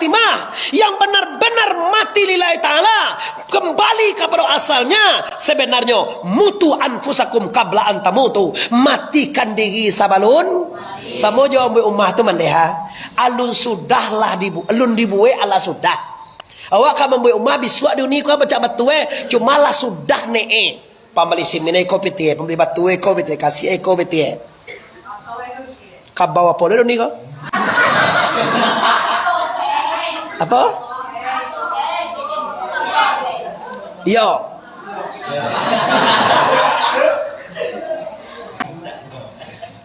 khatimah, yang benar-benar mati lillahi ta'ala, kembali kepada asalnya. Sebenarnya mutu anfusakum qabla an tamutu, matikan diri sabalun sama jauh ummah tu mandeha alun sudahlah alun dibuai ala sudah. Awak kan membuat ummah bisuak dunia kau baca batue cuma lah sudah nee pambali simine kopi tie pembeli batue kopi tie kasih kopi tie kabawa pole dunia kau apa yo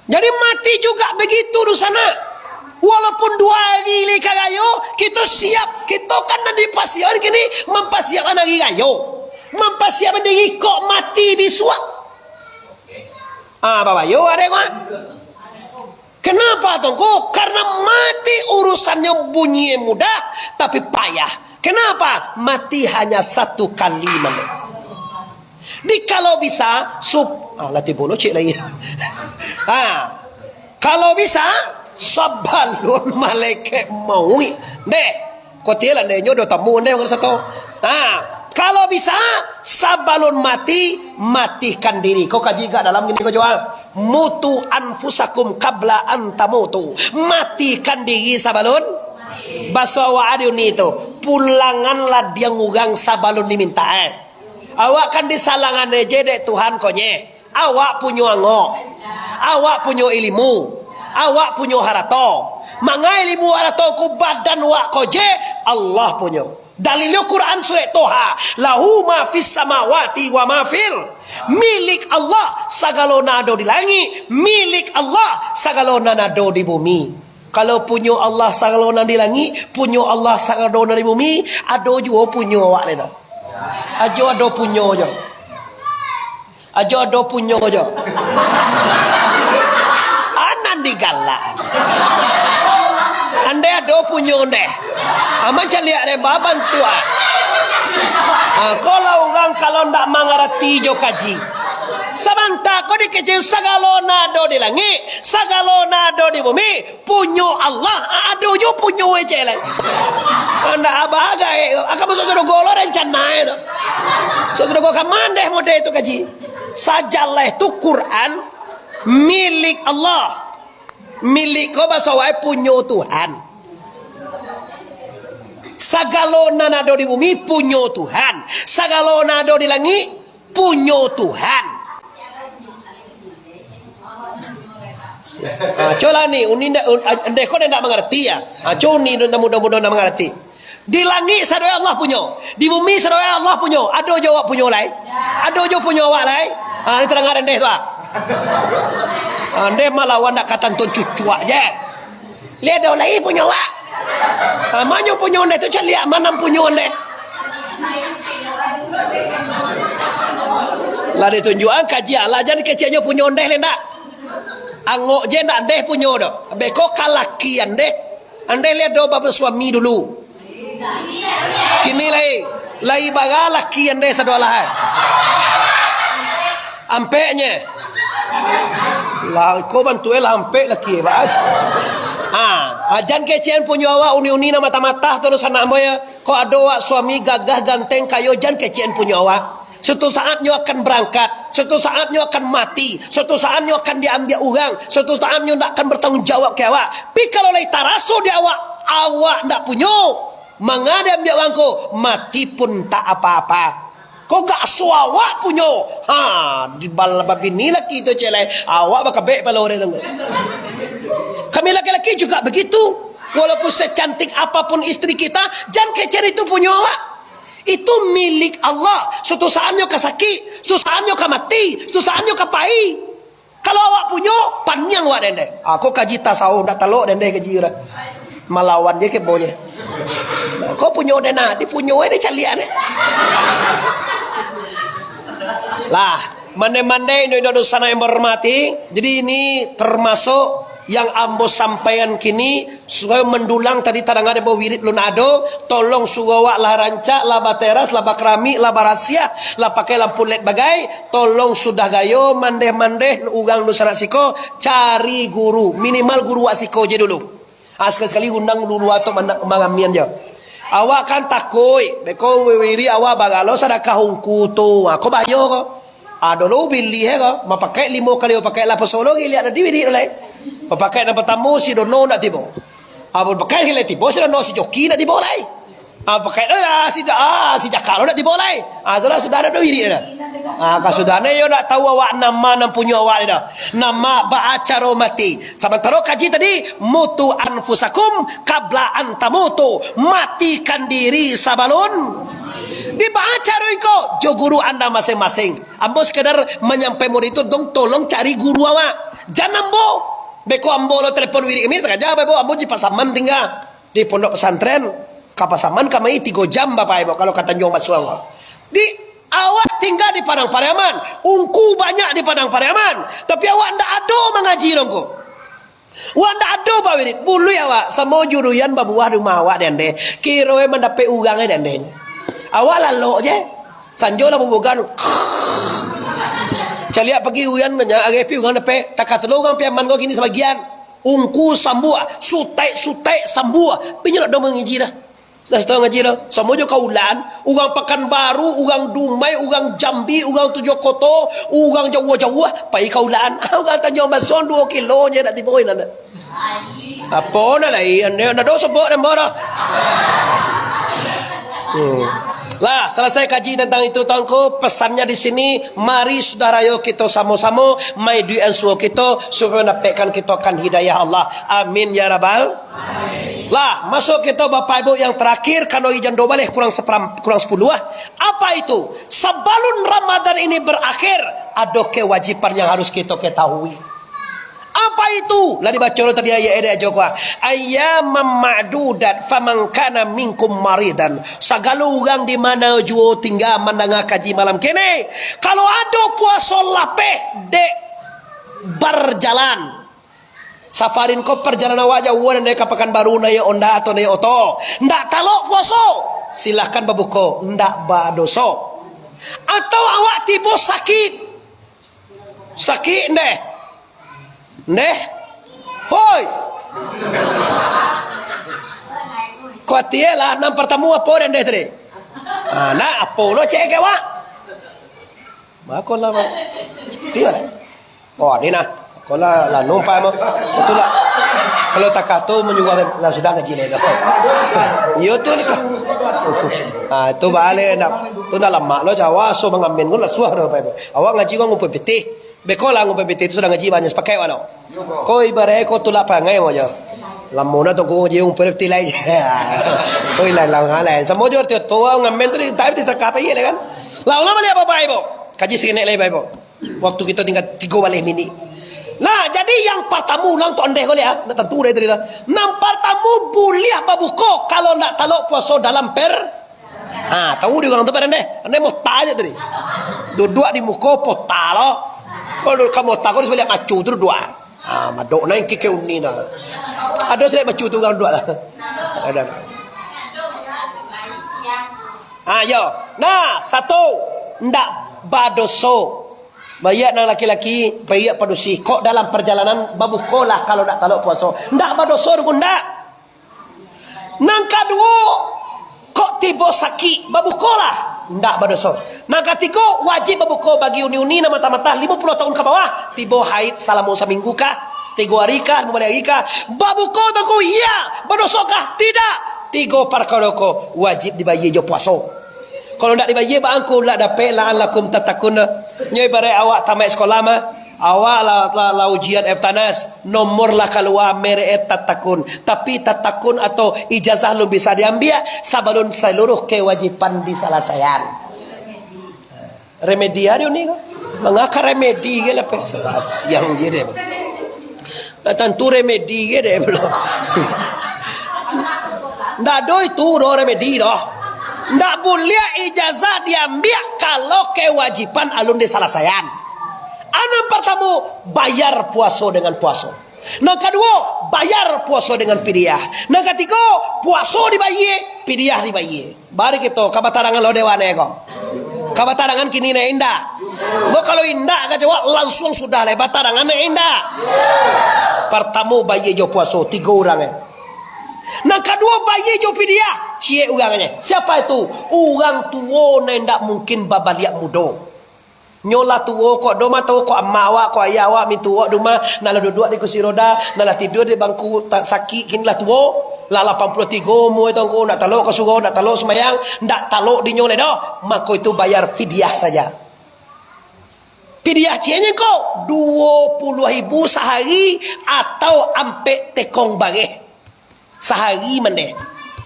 jadi mati juga begitu di sana. Walaupun 2 hari li kagayo, kita siap, kita kan nanti pasian kini mempersiapkan lagi gayo, mempersiapkan diri kok mati bisua. Bapak yo ada kok. Kenapa tongko? Karena mati urusannya bunyi mudah tapi payah. Kenapa? Mati hanya 1 kali mana? Di kalau bisa latih bolo cik lagi. Kalau bisa sabalun malaikat maui deh kotilan deh nyodo tamu deh satu. Kalau bisa sabalun matikan diri. Kau kaji gak dalam ini kau jawab mutu anfusakum qabla an tamutu, matikan diri sabalun basawa adiun itu pulanganlah dia ngugang sabalun diminta awak kan disalangan aja deh Tuhan konye awak punya angok, awak punya ilmu, awak punya harato, mangai ilmu harato ku badan wak koje Allah punya. Dalilnya Quran surah Toha, lahu ma fis samawati wa ma fil, milik Allah sagalona ado di langit, milik Allah sagalona ado di bumi. Kalau punya Allah sagalona di langit, punya Allah sagalona di bumi, ado juga punya wak le to. Ajo ado punya aja. Ajo ado punya aja. Digalan ande ado punyo ande ama caliak re baban tua kalau orang kalau ndak mengerti jo kaji samanta ko dikecil sagalona do di langit sagalona do di bumi punyo Allah ado jo punyo ecele anda abaga aka masuk sudah golo rencana itu sudah go kamande mode itu kaji sajalah itu Quran milik Allah. Milik kau basawai punyo Tuhan. Sagalona nado di bumi punyo Tuhan. Sagalona nado di langit punyo Tuhan. Coba nih, anda kau tidak mengerti ya. Coba nih, mudah-mudahan tidak mengerti. Di langit sadaya Allah punyo, di bumi sadaya Allah punyo. Ada jawab punyo lai, ada jawab punyo awak lai. Ini terangkan anda tu. Anda malawan nak kata tu cucu aja. Lihat dah lagi punya wak. Mana punya anda tu cari lihat mana punya anda. Lah ditunjukkan kaji Allah jadi kecilnya punya anda lenda. Angok je nak anda punya dah. Beko kalaki anda. Anda lihat dah bapa suami dulu. Kini lai baga laki anda sadualah. Ampeknya. Lah kau bantu lah ampe laki bahas. Ajan kecen punya awak uni-uni na mata-mata terus anak moya. Kau ada awak suami gagah ganteng kayo jan kecen punya awak. Suatu saatnya akan berangkat, suatu saatnya akan mati, suatu saatnya akan diambil orang, suatu saatnya tak akan bertanggung jawab ke awak. Tapi kalau lagi taraso di awak ndak punya, mangada ambil awakku mati pun tak apa-apa. Kau gak suawak punya. Di babi ni laki itu celai. Awak bakal baik pada orang. Kami laki-laki juga begitu. Walaupun secantik apapun istri kita, jangan kecer itu punya awak. Itu milik Allah. Suatu saatnya kau sakit, suatu saatnya kau mati, suatu saatnya kau pai. Kalau awak punya, panjang awak dendek. Aku kaji tasawuf dak talok dendek kaji ora. Malawan dia ke bonya. Kau punya dena, di punya we dia calian. Lah, mande-mande Indonesia sana yang berhormati. Jadi ini termasuk yang ambo sampaikan kini supaya mendulang tadi tadang ada bawa wirid lunado. Tolong sugawak lah rancak, lah bateras, lah bakrami, lah barasia, lah pakai lampu led bagai. Tolong sudah gayo mande-mande ugang nusana siko cari guru, minimal guru wasiko je dulu. Sekali-sekali undang lulu atau mangamian je. Awak kan takoi, beko wiri awak bagalo sadakah hungku tu. Aku bayo ko. Dulu beli ko, mapakai 5 kali pakai lapo solo lihat ada di oleh. Pakai na pertama si dono nak tibo. Abon pakai hile tibo si dono si joki nak tibo lai. Pakai si jakalo nak tibo lai. Sudah ada wiri dah. Kasudahnya yo nak tahu awak nama nan punya awak dah. Nama ba'acaro mati. Sementara kaji tadi mutu anfusakum qabla an tamutu. Matikan diri sabalun di ba'acaro iko jo guru anda masing-masing. Ambo sekedar menyampaikan itu dong tolong cari guru awak. Jangan ambo beko ambo lo telepon wiri ini tak jawab ambo ambo di Pasaman tinggal di pondok pesantren. Ka Pasaman kamai 3 jam bapak ibu kalau kata nyoba suang. Di awak tinggal di Padang Pariaman, ungku banyak di Padang Pariaman, tapi awak ndak ado mengaji dongko. Awak ndak ado Pak Wirid, bulu awak sama juruyan babuah rumah awak dende. Kiroe mendapat uangnya dende. Awak lalu je, sanjo lah bubukan. Calia pergi uyan banyak agepi uang dapat takat lo uang piaman kau kini sebagian. Ungku sambua, sutai sambua, pinjol ado mengaji dah. Dah setengah ngaji dah. Sama je kaulan. Ugang Pekanbaru, ugang Dumai, ugang Jambi, ugang Tujuh Koto, ugang Jawa-Jawa. Pai kaulan. Ugang Tanjung Mason 2 kilo je nak tiboin anda. Apa nak lagi? Anda dosa sebut dan marah. Lah, selesai kaji tentang itu tuanku. Pesannya di sini, mari saudara yo kita sama-sama mai duit suo kita supaya dapatkan kita akan hidayah Allah. Amin ya rabbal. Lah, masuk kita Bapak Ibu yang terakhir kalau ijan do balik kurang 10 lah. Apa itu? Sebelum Ramadan ini berakhir, ada kewajiban yang harus kita ketahui. Apa itu? Lah dibaca tadi ayat Joko. Ayyamam ma'dudat faman kana minkum maridan. Segala orang di mana juo tinggal mendengar kaji malam kene. Kalau ada puasa lapeh dek berjalan. Safarin ko perjalanan wajah dan mereka Pekanbaru naya onda atau naya oto. Ndak talok puasa. Silahkan babuko. Ndak badoso. Atau awak tiba sakit. Sakit ndeh. Ndeh. Hoi. Kuatia lah. Nam pertama apa dan ndeh tadi. Nak apa lo cek awak. Maka lah. Tiba lah. Oh ni nah. Kalau lah numpai mah, betul lah. Kalau tak kata menyuruh lah sudah ngaji leh. Yo tu ni kan. Tu balik nak, tu dah lama lo Jawa so mengambil gula suah dah apa. Awak ngaji kau ngumpul peti, bekolah ngumpul peti tu sudah ngaji banyak pakai walau. Kau ibarat kau tu lapang ngay mo jo. Lamona tu kau ngaji ngumpul peti lagi. Kau hilang lain. Semua jor tu ngambil tu tapi tu sakap aja le kan. Lah ulama lihat apa ibu? Kaji sekene leh ibu. Waktu kita tinggal 3 balik mini. Nah, jadi yang pertama ulang tu andai kau lihat, nak tentu dah tadi lah. Yang pertama boleh apa buka kalau nak talok puasa dalam tahu dia orang tu andai mau tanya tadi. Dua di muka pota lo. Kalau kamu tak kau disebut macu tu dua. Madok naik kike uni dah. Ada sebab macu tu orang dua lah. Ada. Yo. Nah, satu ndak badoso. Bayat nang laki-laki, bayat padusi. Kok dalam perjalanan babukolah kalau nak talok puasa. Ndak badoso pun ndak. Nang kedua, kok tiba sakit, babukolah. Ndak badoso. Nang ketiga, wajib babuko bagi uni-uni na mata-mata 50 tahun ke bawah. Tiba haid selama seminggu kah? 3 hari kah? 5 hari kah? Babuko tangku, iya. Badoso kah? Tidak. 3 perkara ko wajib dibayar jo puasa. Kalau nak dibayar bangku lah dapat la'allakum tatakun. Nyai bare awak tamat sekolah mah, awak la ujian FTANAS, nomor lah keluar mere tatakun. Tapi tatakun atau ijazah lu bisa diambil sebelum seluruh kewajiban diselesaikan. Remediario ni kan? Mengakar remedi ke lepas siang je deh. Tentu remedi ke deh belum. Ndak do itu do remedi doh. Ndak boleh ijazah diambil kalau kewajiban alun diselesaikan. Anak pertama bayar puasa dengan puasa. Yang kedua bayar puasa dengan pidiah. Yang ketiga puasa dibayar, pidiah dibayar. Bari kita kabatarangan lo dewane ko. Kabatarangan kini ne indah. Lo kalau indah ka jawab langsung sudah le batarangan ne indah. Pertama bayar jo puasa 3 orang Nang kedua bayi jo fidyah, cie orangnya. Siapa itu? Orang tua yang tak mungkin babaliak muda. Nyola tua kok doma tahu kok emak awak kok ayah awak mintu awak doma nak duduk di kursi roda, nak tidur di bangku tak sakit kini lah tua. Lah 83 umur itu nak taluk ke surau, nak taluk semayang, nak taluk di nyoleh dah. Maka itu bayar fidyah saja. Fidyah cianya kau 20.000 sehari atau ampe tekong bageh. Sehari mendeh.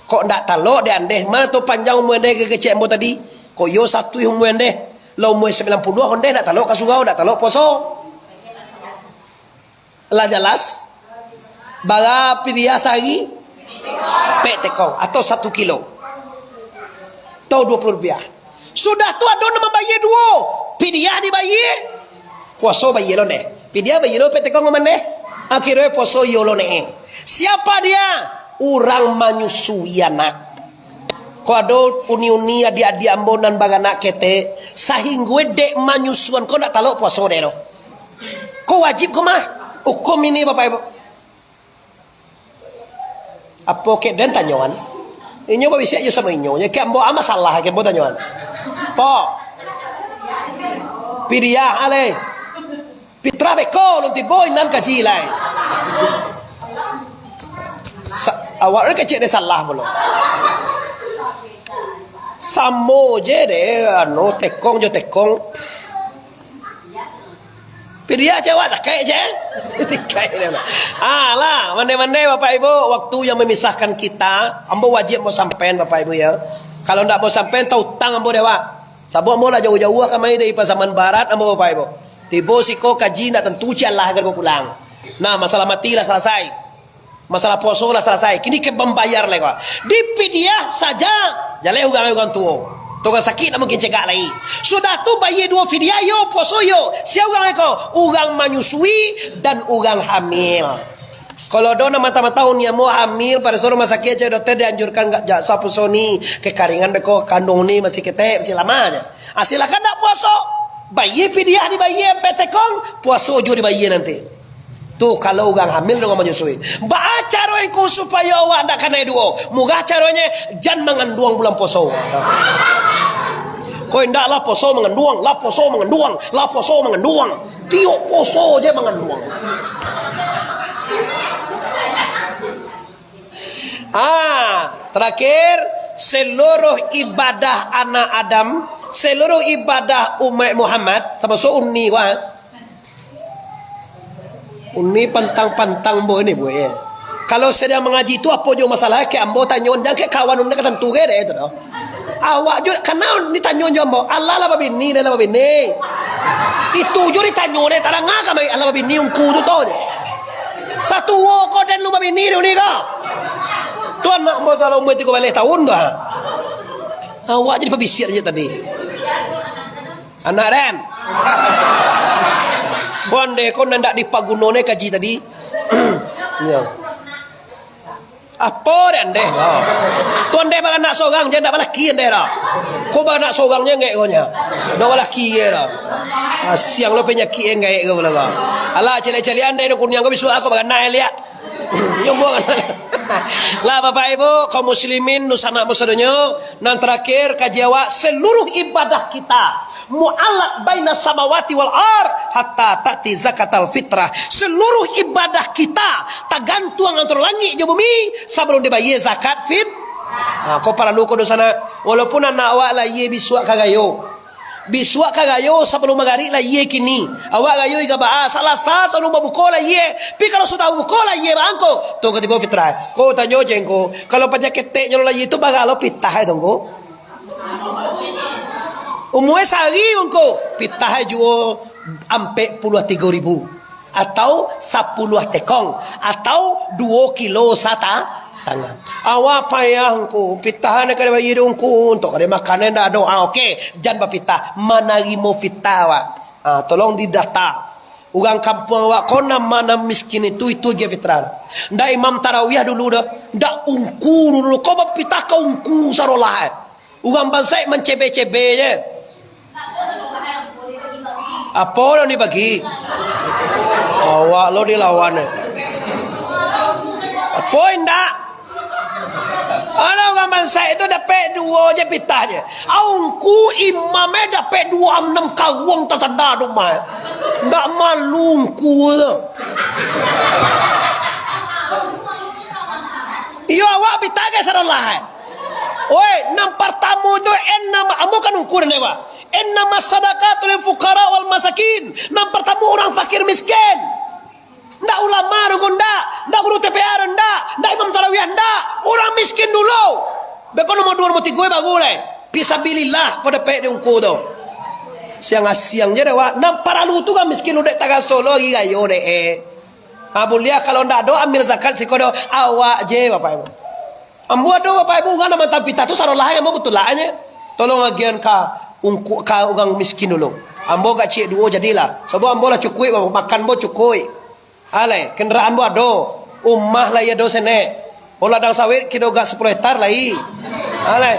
Kok ndak taluk dia andeh mana tu panjang umur andeh ke kecik ambo tadi. Kok yo satu umur andeh. Lah umur 90 andeh ndak taluk ke surau, ndak taluk poso. Lah jelas. Bara fidyah sehari pek tekong atau 1 kilo. Tahu 20 rupiah. Sudah tu ada nama bayi dua. Fidyah di bayi. Puasa bayi lo deh. Fidyah bayi lo pek tekong mana deh. Akhirnya puasa yo lo deh. Siapa dia? Orang menyusui anak. Kau ada uni-uni adik-adik ambonan baganak kete. Sehingga dek menyusuan kau nak taluk puasa deh lo. Kau wajib kau mah. Hukum ini bapak ibu. Apa ke dan tanyaan? Inyo ba bisa ayo sama inyo. Nya ke ambo masalah ke ambo tanyaan. Po. Fidyah ale. Pitra beko lunti boy nan kaji lai. Awak kecil dia salah belum? Samo je deh, anu tekong jo tekong. Fidyah jawab tak kayak je. Tikai dia lah. Lah, mande-mande bapak ibu, waktu yang memisahkan kita, ambo wajib mau sampean bapak ibu ya. Kalau ndak mau sampean tahu tang ambo dewa. Sabu ambo lah jauh-jauh kamai dari Pasaman Barat ambo bapak ibu. Tibo siko kaji nak tentu ci Allah agar pulang. Nah, masalah mati lah selesai. Masalah puasa lah selesai. Kini ke membayar lagi. Di fidyah saja. Jalan orang tua. Tukang sakit tak mungkin cegak lagi. Sudah tu bayi dua fidyah yo, puasa yo. Siapa orang itu? Orang menyusui dan orang hamil. Kalau dona mata-mata ni mau hamil pada suruh rumah sakit aja dokter dianjurkan enggak sapu soni kekaringan beko kandung ni masih ketek masih lamanya. Silakan tak puasa. Bayi fidyah di bayi petekong, puasa jo di bayi nanti. Tu kalau orang hamil dengan menyusui. Ba cara ku supaya awak ndak kena duo. Moga caranya jan mengandung bulan poso. Kau ndak lah poso mengandung, lah poso mengandung, lah poso mengandung. Tiok poso je mengandung. Terakhir seluruh ibadah anak Adam, seluruh ibadah umat Muhammad, termasuk unni wah. Uni pantang-pantang bo ini bo ya. Kalau sedang mengaji itu apa jo masalah ke ambo tanyon jangan ke kawan unda ketentu ke deh itu doh. Awak jo kenal ni tanyon jo ambo. Allah lah babini dah lah babini. Itu jo ditanyon deh tarang ngaka mai Allah babini ungku tu to je. Satu wo ko dan lu babini ni ka. Tuan nak mau kalau umur 13 tahun dah. Awak jadi pebisir aja tadi. Anak dan. Wande kon ndak dipagunone kaji tadi. Ya. Apa dan deh. Tuan deh bagan nak sorang je ndak balaki deh dah. Ko ba nak sorangnya ngek konya. Ndak balaki ye dah. Siang lo penyakit ngek ke bola. Alah cele-celean deh kunyang ko bisu aku bagan naik lihat. Yang buang. Lah bapak ibu kaum muslimin nusana musadanya nan terakhir kaji awak seluruh ibadah kita mu'allaq baina samawati wal ar hatta ta'ti zakatal fitrah. Seluruh ibadah kita tergantung antara langit dan bumi sebelum dibayar zakat fit. Kau para luko di sana walaupun anak awak lah ye bisuak kagayo. Bisuak kagayo sebelum magari lah ye kini. Awak gayo iga ba salah sebelum buka lah ye. Pi kalau sudah buka lah ye bangko. Tu ketiba fitrah. Kau tanya jengko kalau penyakit teknya lah ye itu bagalo pitah itu ko. Umumnya sehari engkau pitah juga ampe 33.000 atau 10 tekong atau 2 kilo sata tangan. Awak payah engkau pitah nak ada bayi engkau untuk ada makanan dah ada. Okey, jangan berpitah. Manarimo fitah awak. Tolong didata. Orang kampung awak kona mana miskin itu je fitrah. Ndak imam tarawih dulu dah. Ndak ungku dulu. Kau berpitah kau ungku sarolah. Orang bangsa mencebe-cebe je. Apa orang dibagi? Awak lo dilawan. Apa indak? Ada orang bangsa itu dapat 2 je pitah je. Aungku imamnya dapat 26 kawang tak sadar rumah. Ndak malungku tu. Iyo awak pitah ke sarallah. Oi, nam pertama tu enam ambo kan ukur ni wa. Innama sadaqatul lil fuqara wal masakin. Nam pertama orang fakir miskin. Ndak ulama rukun ndak guru TPR ndak imam tarawih ndak, orang miskin dulu. Bekon nomor 2 nomor 3 bagus le. Fisabilillah kau dapat di ungku tu. Siang je dah wa. Nam paralu tu kan miskin udah taga solo lagi gayo de. Abulia kalau ndak do ambil zakat sikodo awak je bapak ibu. Ambo do bapak ibu kan nama pita tu sarolah yang betul lahnya. Tolong agian ka ungku ka orang miskin dulu. Ambo gak cik 2 jadilah. Sebab ambo lah cukui makan bo cukui. Ale kendaraan bo ado. Ummah lah ya do sene. Olah dang sawit kido gak 10 hektar lah i. Ale.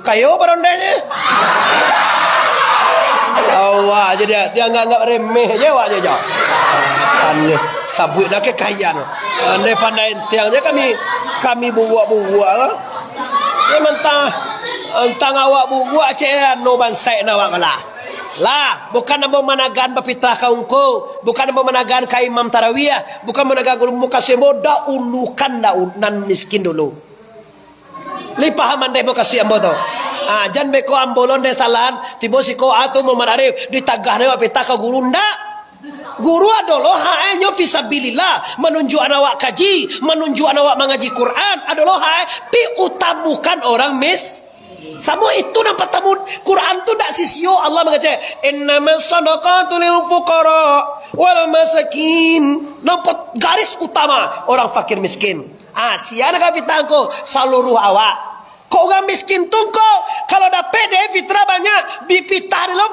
Kayo barondenya. Awak aja dia enggak remeh aja awak aja. Aneh sabut nak ke kayan. Andai pandai tiang je kami buat-buat ke. Dia mentang awak buat cek no bansai na awak kalah. Lah, bukan nama managan bapitah kaungko, bukan nama managan ka imam tarawih, bukan managan guru muka semoda ulukan nan miskin dulu. Li paham andai muka siam boto. Jan beko ambolon de salan, tibo siko atu memararif ditagah ne bapitah ka guru ndak. Guru adalah hanya fisabilillah, menunjuk anak kaji, menunjuk anak mengaji Quran adalah pi utamukan orang sama itu nampak tamu Quran tu tak sisio Allah mengatakan innamas sadaqatu lil fuqara wal masakin, nampak garis utama orang fakir miskin. Siana ka fitangko seluruh awak. Kau orang miskin tu kalau dapat dia fitrah banyak bipitah lo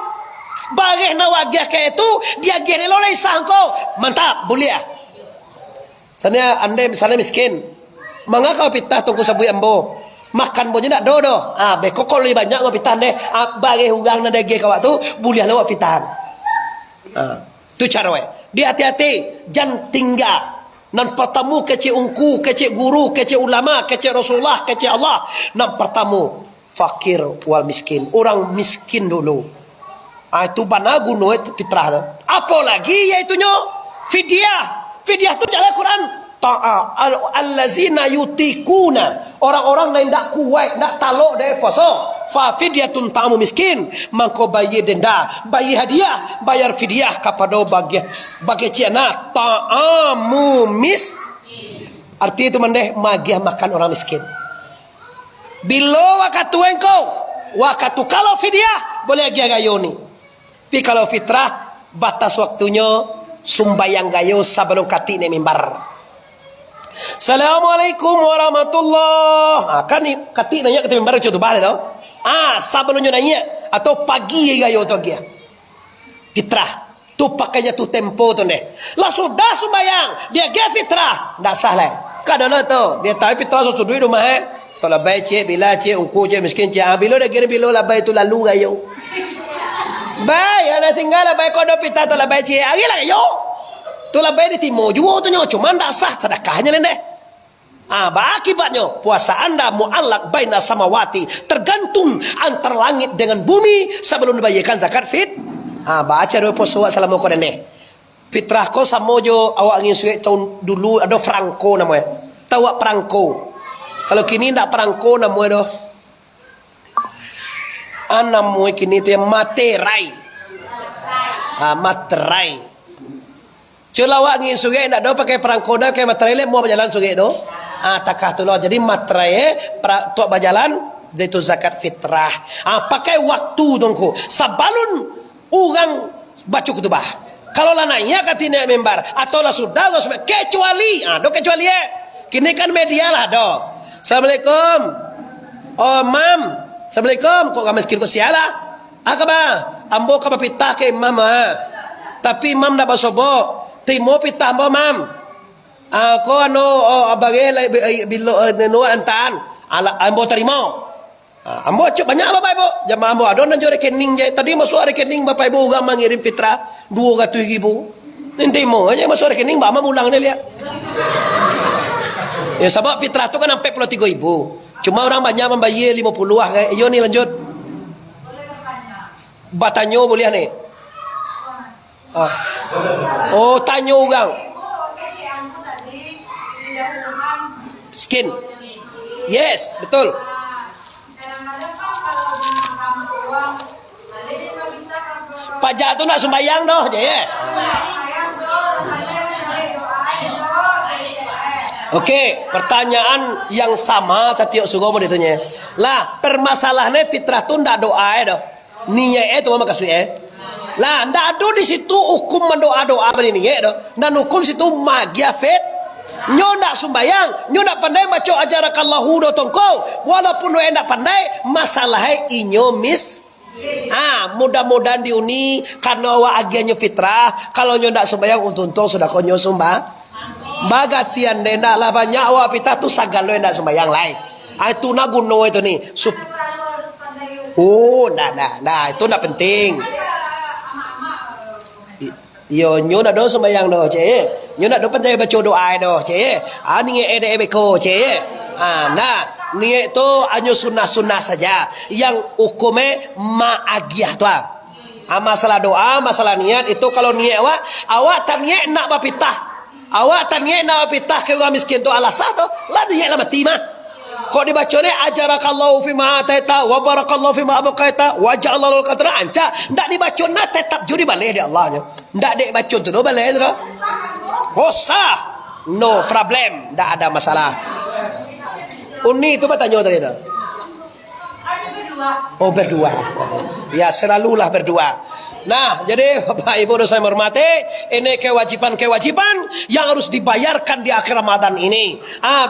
bagih nawagya kayak itu dia gini lo lagi sangko mantap boleh ya. Sana anda misalnya miskin mengapa pitah tunggu sabu ambo makan bonya nak dodo bekokol lebih banyak ngau pitah deh bagih hugang nade ge kawak tu boleh lo pitah. Tu cara we dia hati-hati jangan tinggal nan pertama kecil ungku kecil guru kecil ulama kecil Rasulullah kecil Allah nan pertama fakir wal miskin orang miskin dulu. Itu bana guno itu fitrah tu. Apa lagi iaitunya fidyah tu jalan Quran allazina yutikuna orang-orang yang tidak kuat tidak talok dari puasa fa fidyatun ta'amu miskin mangko bayar denda bayar hadiah bayar fidyah kepada bagi ciana ta'amu arti itu mendeh magiah makan orang miskin bila wakatu engkau wakatu kalau fidyah boleh lagi gayoni. Tapi kalau fitrah batas waktunya sumbayang gayo sebelum kati ni mimbar. Assalamualaikum warahmatullah. Kan ni kati nanya kata mimbar cuci balik tau. Sebelumnya nanya atau pagi gayo tu dia. Fitrah tu pakainya tu tempo tu deh. Lah sudah sumbayang dia ge fitrah ndak sah lah. Kadang tu dia tahu fitrah susu duit rumah Tolak baik cik bila cik uku cik miskin cik bila dah kira bila lah baik tu lalu gayo. Baik, ada singgah baik kau dah pita tu lah baik cik. Hari lah yo. Tu lah baik di timur juga tu nyo. Cuma tak sah sedekahnya lende. Akibatnya puasa anda mu'allak baina samawati, tergantung antara langit dengan bumi sebelum dibayarkan zakat fit. Baca dua puasa assalamu kau lende. Fitrah kau sama jo awak ingin suai tahun dulu ada Franco namanya. Tahu Franco. Kalau kini tak Franco namanya doh. Namanya kini tu yang materai. Materai. Kalau awak ingin suai tak ada pakai Franco dah pakai materai le mau berjalan suai tu. Takah tu loh. Jadi materai tu berjalan itu zakat fitrah. Pakai waktu dongku. Sebelum orang baca kutubah. Kalau lah nanya katanya member atau lah sudah kecuali do kecuali kini kan media lah do. Assalamualaikum. Oh mam, assalamualaikum. Kok kami miskin kok sialah? Kaba, ambo kaba pitah ke mama. Tapi mam nak basobo. Timo pitah ambo mam. Ko abage bilo antan. Ambo terima. Ambo cuk banyak bapak ibu. Jamaah ambo adon dan rekening je. Tadi masuk rekening bapak ibu orang mengirim fitrah 200,000. Nanti mau aja masuk rekening mama ulang dia lihat. Ya sebab fitrah tu kan sampai 43.000. Cuma orang banyak membayar 50 lah. Yo ni lanjut. Batanyo boleh ni. Oh, tanyo orang. Skin. Yes, betul. Pajak tu nak sembahyang dah je ya. Okey, pertanyaan yang sama setiap suruh mau ditanya. Lah, permasalahannya fitrah tu ndak doa dah. Niat itu maka suai. Lah, ndak ada di situ hukum mendoa-doa begini dah. Dan hukum situ magia fit. Nyo ndak sembahyang, nyo ndak pandai baca ajarakallahu do tongko. Walaupun nyo ndak pandai, masalahnya inyo miss. Mudah-mudahan diuni karena wa agiannya fitrah. Kalau nyo ndak sembahyang untung sudah konyo sumbah. Bagatian denda lah banyak wa pita tu sagalo ndak sembahyang lai. Itu na guno itu ni. Nah, itu ndak penting. Yo nyo ndak do sembahyang do cek. Nyo ndak do pandai baca doa do cek. Ni ede beko cek. Nah, niat itu hanya sunnah-sunnah saja. Yang hukumnya ma'agiyah tu. Masalah doa, masalah niat itu kalau niat awak tak niat nak bapitah. Awak tak niat nak bapitah ke orang miskin tu alasan tu. Lah niat lah mati mah. Kau dibaca ni ajarakallahu fima ataita wa barakallahu fima abqaita wa ja'alallahu al-qadra anca. Ndak dibaca nak tetap juri balik dia Allahnya. Ndak dek baca tu do balik tu. Sah. No problem, ndak ada masalah. Uni itu bertanya tadi tu. Oh berdua. Ya selalulah berdua. Nah jadi Bapak Ibu dosa yang hormati, ini kewajiban yang harus dibayarkan di akhir Ramadan ini.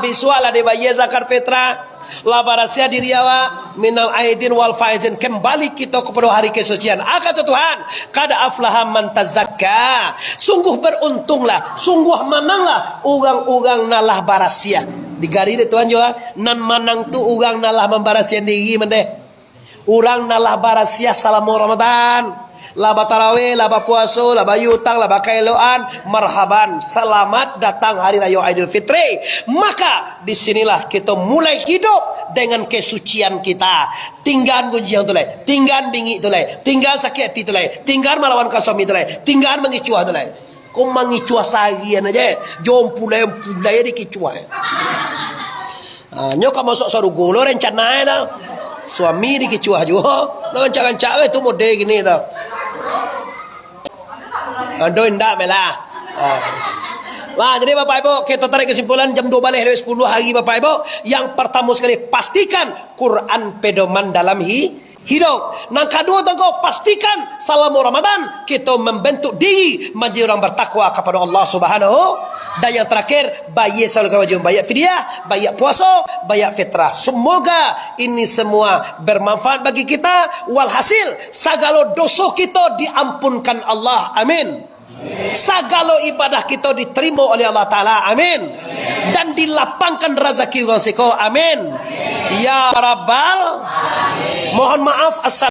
Bisuala dibayar zakat fitrah. Labarasia diri awak minal aidin wal faizin, kembali kita kepada hari kesucian. Kata Tuhan, kada aflaha man tazakka, sungguh beruntunglah, sungguh menanglah orang-orang nalah barasia. Digari deh Tuhan juga, nan manang tu orang nalah membarasia diri mendeh. Orang nalah barasia salamu Ramadan. Laba tarawih, laba puasa, laba yutang, laba kailoan, marhaban, selamat datang hari raya Idul Fitri. Maka disinilah kita mulai hidup dengan kesucian kita. Tinggal gujian tu lai, tinggal bingi tu lai, tinggal sakit hati tu lai, tinggal melawan suami tu lai, tinggal mengicuah tu lai. Kau mengicuah seharian aja, jom pulai dikicuah. Nyo kamu masuk surga lo rencana dah. Suami dikicuah juga, ngancak-ngancak itu mode gini tau. Aduh indah melah. Jadi Bapak Ibu kita tarik kesimpulan jam 2 balik 10 hari Bapak Ibu. Yang pertama sekali pastikan Quran pedoman dalam hidup. Yang kedua tengok pastikan salamu Ramadan kita membentuk diri menjadi orang bertakwa kepada Allah Subhanahu. Dan yang terakhir bayar selalu kewajiban bayar fidyah, bayar puasa, bayar fitrah. Semoga ini semua bermanfaat bagi kita. Walhasil segala dosa kita diampunkan Allah. Amin. Segala ibadah kita diterima oleh Allah Ta'ala. Amin. Dan dilapangkan rezeki orang seko. Amin. Ya Rabbal. Mohon maaf. Assalamualaikum.